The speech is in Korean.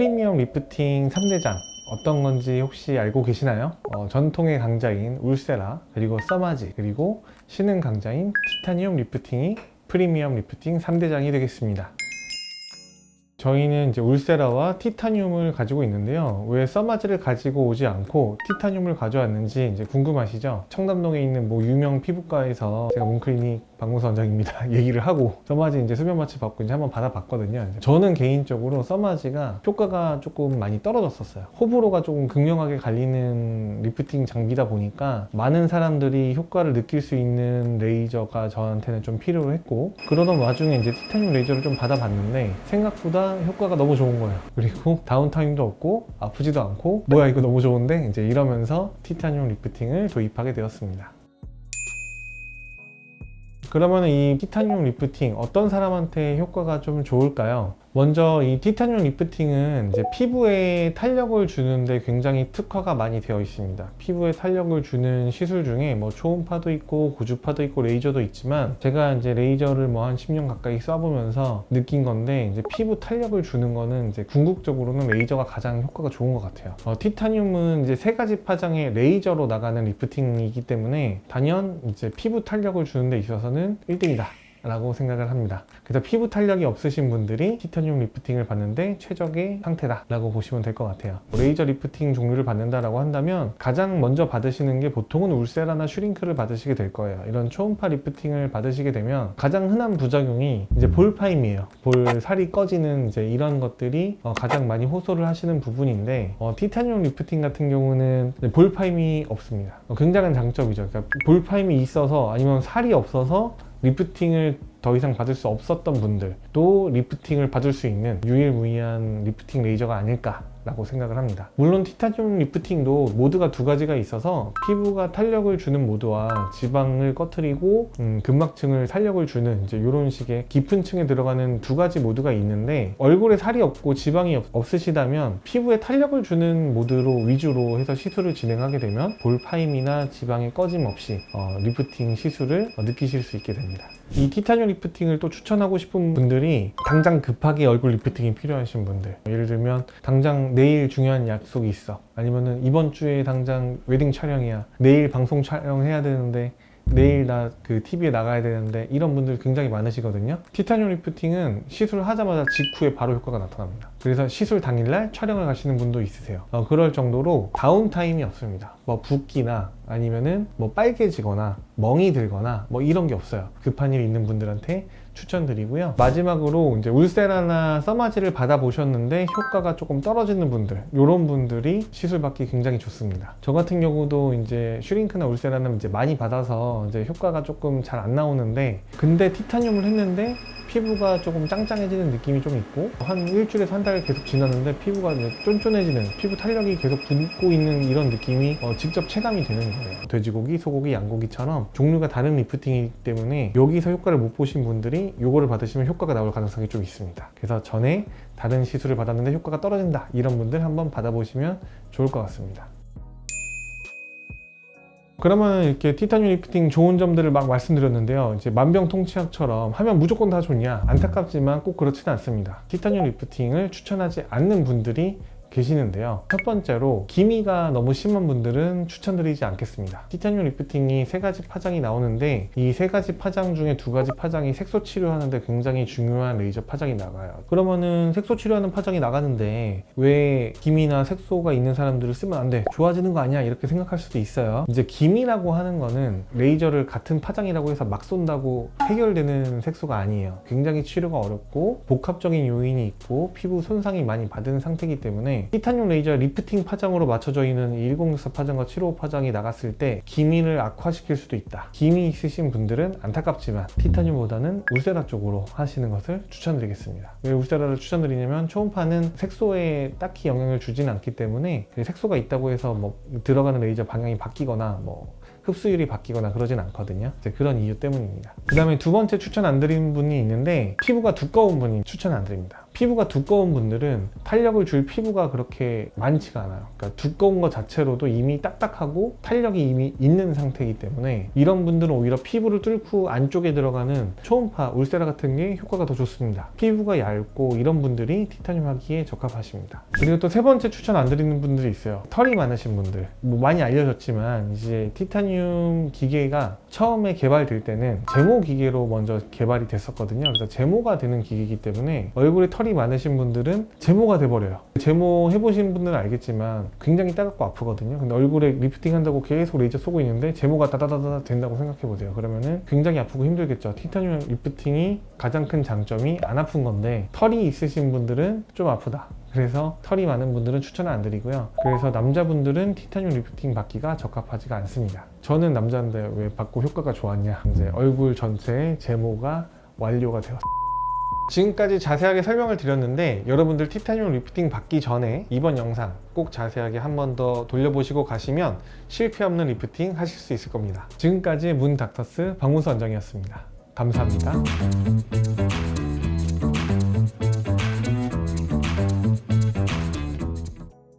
프리미엄 리프팅 3대장 어떤 건지 혹시 알고 계시나요? 전통의 강자인 울세라, 그리고 써마지, 그리고 신흥 강자인 티타늄 리프팅이 프리미엄 리프팅 3대장이 되겠습니다. 저희는 이제 울세라와 티타늄을 가지고 있는데요. 왜 써마지를 가지고 오지 않고 티타늄을 가져왔는지 이제 궁금하시죠? 청담동에 있는 유명 피부과에서 제가 문클리닉 박문선장입니다. 얘기를 하고 써마지 이제 수면 마취 받고 이제 한번 받아봤거든요. 저는 개인적으로 써마지가 효과가 조금 많이 떨어졌었어요. 호불호가 조금 극명하게 갈리는 리프팅 장비다 보니까 많은 사람들이 효과를 느낄 수 있는 레이저가 저한테는 좀 필요했고, 그러던 와중에 이제 티타늄 레이저를 좀 받아봤는데 생각보다 효과가 너무 좋은 거예요. 그리고 다운타임도 없고 아프지도 않고 뭐야 이거 너무 좋은데, 이제 이러면서 티타늄 리프팅을 도입하게 되었습니다. 그러면 이 티타늄 리프팅 어떤 사람한테 효과가 좀 좋을까요? 먼저 이 티타늄 리프팅은 이제 피부에 탄력을 주는데 굉장히 특화가 많이 되어 있습니다. 피부에 탄력을 주는 시술 중에 초음파도 있고 고주파도 있고 레이저도 있지만, 제가 이제 레이저를 한 10년 가까이 쏴보면서 느낀 건데, 이제 피부 탄력을 주는 거는 이제 궁극적으로는 레이저가 가장 효과가 좋은 것 같아요. 티타늄은 이제 3가지 파장의 레이저로 나가는 리프팅이기 때문에 단연 이제 피부 탄력을 주는 데 있어서는 1등이다 라고 생각을 합니다. 그래서 피부 탄력이 없으신 분들이 티타늄 리프팅을 받는데 최적의 상태다 라고 보시면 될 것 같아요. 레이저 리프팅 종류를 받는다라고 한다면 가장 먼저 받으시는 게 보통은 울세라나 슈링크를 받으시게 될 거예요. 이런 초음파 리프팅을 받으시게 되면 가장 흔한 부작용이 이제 볼파임이에요. 볼 살이 꺼지는 이제 이런 것들이 가장 많이 호소를 하시는 부분인데, 티타늄 리프팅 같은 경우는 볼파임이 없습니다. 굉장한 장점이죠. 그러니까 볼파임이 있어서 아니면 살이 없어서 리프팅을 더 이상 받을 수 없었던 분들도 리프팅을 받을 수 있는 유일무이한 리프팅 레이저가 아닐까라고 생각을 합니다. 물론 티타늄 리프팅도 모드가 2가지가 있어서 피부가 탄력을 주는 모드와 지방을 꺼트리고 근막층을 탄력을 주는 이제 이런 식의 깊은 층에 들어가는 2가지 모드가 있는데, 얼굴에 살이 없고 지방이 없으시다면 피부에 탄력을 주는 모드로 위주로 해서 시술을 진행하게 되면 볼파임이나 지방의 꺼짐 없이 리프팅 시술을 느끼실 수 있게 됩니다. 이 티타늄 리프팅을 또 추천하고 싶은 분들이 당장 급하게 얼굴 리프팅이 필요하신 분들, 예를 들면 당장 내일 중요한 약속이 있어, 아니면은 이번 주에 당장 웨딩 촬영이야, 내일 방송 촬영해야 되는데 내일 나 TV에 나가야 되는데, 이런 분들 굉장히 많으시거든요. 티타늄 리프팅은 시술하자마자 직후에 바로 효과가 나타납니다. 그래서 시술 당일날 촬영을 가시는 분도 있으세요. 그럴 정도로 다운타임이 없습니다. 붓기나 아니면은 빨개지거나 멍이 들거나 이런 게 없어요. 급한 일이 있는 분들한테 추천드리고요. 마지막으로 이제 울세라나 써마지를 받아보셨는데 효과가 조금 떨어지는 분들, 이런 분들이 시술 받기 굉장히 좋습니다. 저 같은 경우도 이제 슈링크나 울세라는 이제 많이 받아서 이제 효과가 조금 잘 안 나오는데, 근데 티타늄을 했는데 피부가 조금 짱짱해지는 느낌이 좀 있고, 한 일주일에서 한 달 계속 지났는데 피부가 쫀쫀해지는, 피부 탄력이 계속 붙고 있는 이런 느낌이 직접 체감이 되는 거예요. 돼지고기, 소고기, 양고기처럼 종류가 다른 리프팅이기 때문에 여기서 효과를 못 보신 분들이 요거를 받으시면 효과가 나올 가능성이 좀 있습니다. 그래서 전에 다른 시술을 받았는데 효과가 떨어진다, 이런 분들 한번 받아보시면 좋을 것 같습니다. 그러면 이렇게 티타늄 리프팅 좋은 점들을 막 말씀드렸는데요. 이제 만병통치약처럼 하면 무조건 다 좋냐? 안타깝지만 꼭 그렇지는 않습니다. 티타늄 리프팅을 추천하지 않는 분들이 계시는데요. 첫 번째로 기미가 너무 심한 분들은 추천드리지 않겠습니다. 티타늄 리프팅이 3가지 파장이 나오는데, 이 3가지 파장 중에 2가지 파장이 색소 치료하는데 굉장히 중요한 레이저 파장이 나가요. 그러면은 색소 치료하는 파장이 나가는데 왜 기미나 색소가 있는 사람들을 쓰면 안 돼, 좋아지는 거 아니야, 이렇게 생각할 수도 있어요. 이제 기미라고 하는 거는 레이저를 같은 파장이라고 해서 막 쏜다고 해결되는 색소가 아니에요. 굉장히 치료가 어렵고 복합적인 요인이 있고 피부 손상이 많이 받은 상태이기 때문에 티타늄 레이저 리프팅 파장으로 맞춰져 있는 1064 파장과 755 파장이 나갔을 때 기미를 악화시킬 수도 있다. 기미 있으신 분들은 안타깝지만 티타늄보다는 울세라 쪽으로 하시는 것을 추천드리겠습니다. 왜 울세라를 추천드리냐면, 초음파는 색소에 딱히 영향을 주진 않기 때문에 색소가 있다고 해서 들어가는 레이저 방향이 바뀌거나 흡수율이 바뀌거나 그러진 않거든요. 그런 이유 때문입니다. 그 다음에 2번째 추천 안 드리는 분이 있는데, 피부가 두꺼운 분이 추천 안 드립니다. 피부가 두꺼운 분들은 탄력을 줄 피부가 그렇게 많지가 않아요. 그러니까 두꺼운 것 자체로도 이미 딱딱하고 탄력이 이미 있는 상태이기 때문에 이런 분들은 오히려 피부를 뚫고 안쪽에 들어가는 초음파, 울세라 같은 게 효과가 더 좋습니다. 피부가 얇고 이런 분들이 티타늄 하기에 적합하십니다. 그리고 또 세 번째 추천 안 드리는 분들이 있어요. 털이 많으신 분들. 뭐 많이 알려졌지만 이제 티타늄 기계가 처음에 개발될 때는 제모 기계로 먼저 개발이 됐었거든요. 그래서 제모가 되는 기계이기 때문에 얼굴에 털이 많으신 분들은 제모가 돼버려요. 제모 해보신 분들은 알겠지만 굉장히 따갑고 아프거든요. 근데 얼굴에 리프팅 한다고 계속 레이저 쏘고 있는데 제모가 다다다다 된다고 생각해보세요. 그러면은 굉장히 아프고 힘들겠죠. 티타늄 리프팅이 가장 큰 장점이 안 아픈 건데 털이 있으신 분들은 좀 아프다. 그래서 털이 많은 분들은 추천을 안 드리고요. 그래서 남자분들은 티타늄 리프팅 받기가 적합하지가 않습니다. 저는 남자인데 왜 받고 효과가 좋았냐? 이제 얼굴 전체에 제모가 완료가 되었습니다. 지금까지 자세하게 설명을 드렸는데 여러분들 티타늄 리프팅 받기 전에 이번 영상 꼭 자세하게 한 번 더 돌려보시고 가시면 실패 없는 리프팅 하실 수 있을 겁니다. 지금까지 문 닥터스 박문수 원장이었습니다. 감사합니다.